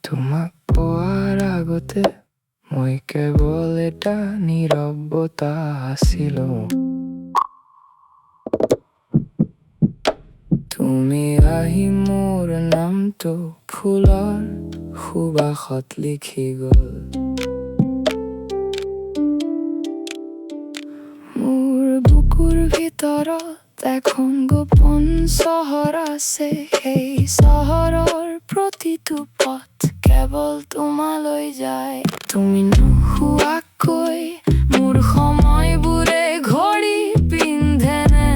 তোমাক পোৱাৰ আগতে মই কেৱল এটা নীৰৱতা আছিলো। তুমি আহি মোৰ নামটো ফুলৰ সুবাসত লিখি গ'ল। মোৰ বুকুৰ ভিতৰত এখন গোপন চহৰ আছে, সেই চহৰৰ প্ৰতিটো পথ কেৱল তোমালৈ যায়। তুমি নোহোৱাকৈ মোৰ সময়বোৰে ঘড়ী পিন্ধেনে?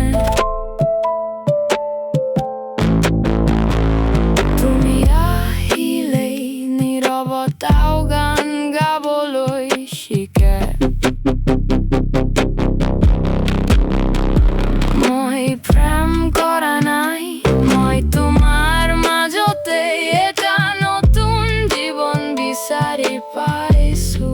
তুমি আহিলেই নীৰৱতাও গান গাবলৈ শিকে। মই প্ৰেম কৰা নাই, মই তোমাৰ মাজতে এটা নতুন জীৱন বিচাৰি পাইছো।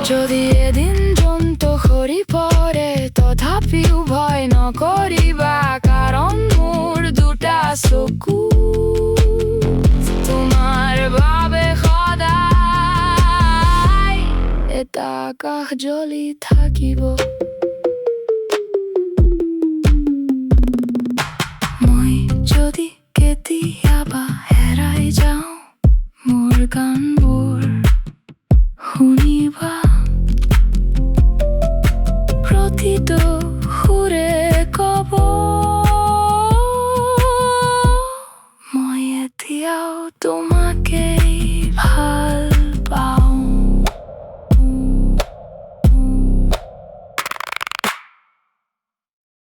যদি এদিন জন্তু সৰি পৰে তথাপিও ভয় নকৰিবা, কাৰণ মোৰ দুটা চকু তোমাৰ বাবে সদায় এটা আকাশ জ্বলি থাকিব। মই যদি কেতিয়াবা